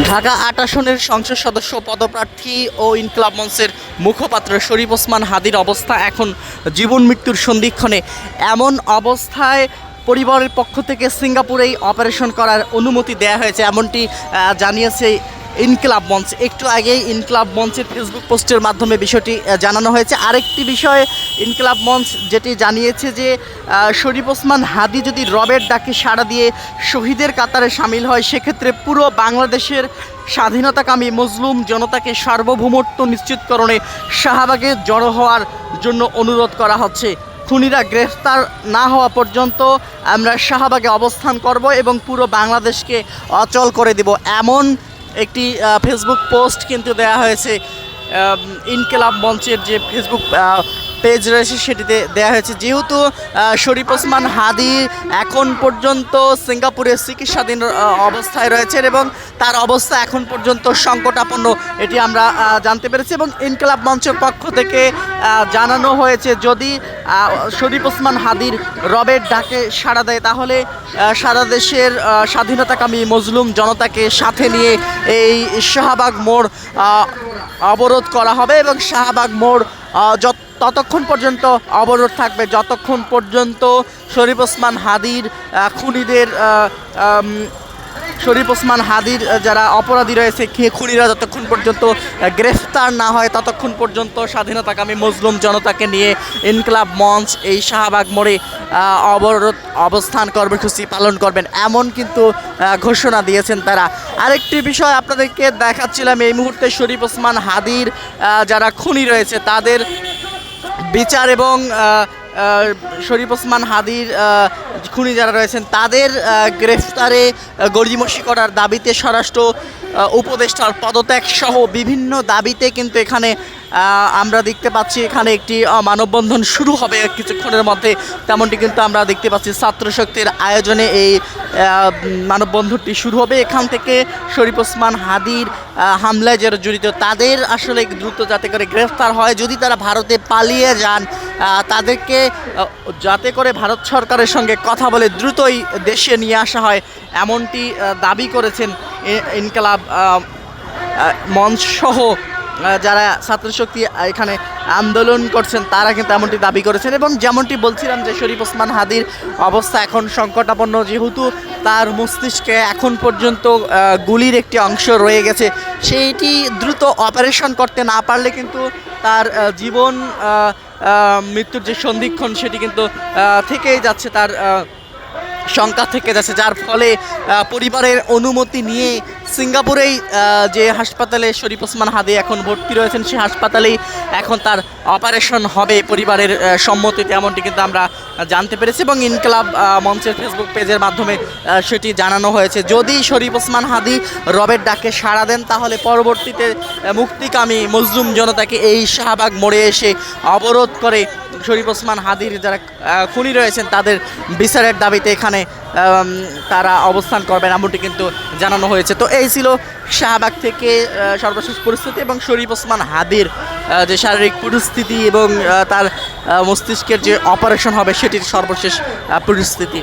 ঢাকা ৮ আসনের সংসদ সদস্য পদপ্রার্থী ও ইনকিলাব মঞ্চের মুখপাত্র শরীফ ওসমান হাদির অবস্থা এখন জীবন মৃত্যুর সন্ধিক্ষণে। এমন অবস্থায় পরিবারের পক্ষ থেকে সিঙ্গাপুরেই অপারেশন করার অনুমতি দেয়া হয়েছে, এমনটি জানিয়েছে ইনকিলাব মঞ্চ। একটু আগেই ইনকিলাব মঞ্চের ফেসবুক পোস্টের মাধ্যমে বিষয়টি জানানো হয়েছে। আরেকটি বিষয়ে ইনকিলাব মঞ্চ যেটি জানিয়েছে যে শরীফ ওসমান হাদি যদি রবের ডাকে সাড়া দিয়ে শহীদের কাতারে সামিল হয়, সেক্ষেত্রে পুরো বাংলাদেশের স্বাধীনতাকামী মজলুম জনতাকে সার্বভৌমত্ব নিশ্চিতকরণে শাহবাগে জড়ো হওয়ার জন্য অনুরোধ করা হচ্ছে। খুনিরা গ্রেফতার না হওয়া পর্যন্ত আমরা শাহবাগে অবস্থান করব এবং পুরো বাংলাদেশকে অচল করে দেব, এমন একটি ফেসবুক পোস্ট কিন্তু দেয়া হয়েছে। ইনকিলাব মঞ্চের যে ফেসবুক পেজ রয়েছে সেটিতে দেয়া হয়েছে। যেহেতু শরীফ ওসমান হাদি এখন পর্যন্ত সিঙ্গাপুরে চিকিৎসাধীন অবস্থায় রয়েছেন এবং তার অবস্থা এখন পর্যন্ত সংকটাপন্ন, এটি আমরা জানতে পেরেছি। এবং ইনকিলাব মঞ্চের পক্ষ থেকে জানানো হয়েছে যদি শরীফ ওসমান হাদির রবের ডাকে সাড়া দেয়, তাহলে সারা দেশের স্বাধীনতাকামী মজলুম জনতাকে সাথে নিয়ে এই শাহবাগ মোড় অবরোধ করা হবে এবং শাহবাগ মোড় ততক্ষণ পর্যন্ত অবরোধ থাকবে যতক্ষণ পর্যন্ত শরীফ ওসমান হাদির খুনিদের শরীফ ওসমান হাদির যারা অপরাধী রয়েছে খুনিরা যতক্ষণ পর্যন্ত গ্রেফতার না হয়, ততক্ষণ পর্যন্ত স্বাধীনতাকামী মজলুম জনতাকে নিয়ে ইনকিলাব মঞ্চ এই শাহবাগ মোড়ে অবরোধ অবস্থান কর্মসূচি পালন করবেন, এমন কিন্তু ঘোষণা দিয়েছেন তারা। আরেকটি বিষয় আপনাদেরকে দেখাচ্ছিলাম, এই মুহূর্তে শরীফ ওসমান হাদির যারা খুনি রয়েছে তাদের বিচার এবং শরীফ ওসমান হাদির খুনি যারা রয়েছেন তাদের গ্রেফতারে গড়িমসি করার দাবিতে স্বরাষ্ট্র উপদেষ্টার পদত্যাগ সহ বিভিন্ন দাবিতে কিন্তু এখানে আমরা দেখতে পাচ্ছি এখানে একটি মানববন্ধন শুরু হবে কিছুক্ষণের মধ্যে, তেমনটি কিন্তু আমরা দেখতে পাচ্ছি। ছাত্র শক্তির আয়োজনে এই মানববন্ধনটি শুরু হবে। এখান থেকে শরীফ ওসমান হাদির হামলায় যারা জড়িত তাদের আসলে দ্রুত যাতে করে গ্রেফতার হয়, যদি তারা ভারতে পালিয়ে যান তাদেরকে যাতে করে ভারত সরকারের সঙ্গে কথা বলে দ্রুতই দেশে নিয়ে আসা হয়, এমনটি দাবি করেছেন ইনকিলাব মঞ্চ সহ যারা ছাত্রশক্তি এখানে আন্দোলন করছেন তারা কিন্তু এমনটি দাবি করেছেন। এবং যেমনটি বলছিলাম যে শরীফ ওসমান হাদির অবস্থা এখন সংকটাপন্ন, যেহেতু তার মস্তিষ্কে এখন পর্যন্ত গুলির একটি অংশ রয়ে গেছে, সেইটি দ্রুত অপারেশন করতে না পারলে কিন্তু তার জীবন মৃত্যুর যে সন্ধিক্ষণ সেটি কিন্তু থেকেই যাচ্ছে, তার শঙ্কা থেকে যাচ্ছে, যার ফলে পরিবারের অনুমতি নিয়ে সিঙ্গাপুরেই যে হাসপাতালে শরীফ ওসমান হাদি এখন ভর্তি রয়েছেন সেই হাসপাতালেই এখন তার অপারেশন হবে পরিবারের সম্মতিতে, এমনটি কিন্তু আমরা জানতে পেরেছি। এবং ইনকিলাব মঞ্চের ফেসবুক পেজের মাধ্যমে সেটি জানানো হয়েছে। যদি শরীফ ওসমান হাদি রবের ডাকে সাড়া দেন তাহলে পরবর্তীতে মুক্তিকামী মজলুম জনতাকে এই শাহবাগ মোড়ে এসে অবরোধ করে শরীফ ওসমান হাদির যারা খুনি রয়েছেন তাদের বিচারের দাবিতে এখানে তারা অবস্থান করবেন, এমনটি কিন্তু জানানো হয়েছে। তো এই ছিল শাহবাগ থেকে সর্বশেষ পরিস্থিতি এবং শরীফ ওসমান হাদির যে শারীরিক পরিস্থিতি এবং তার মস্তিষ্কের যে অপারেশন হবে সেটির সর্বশেষ পরিস্থিতি।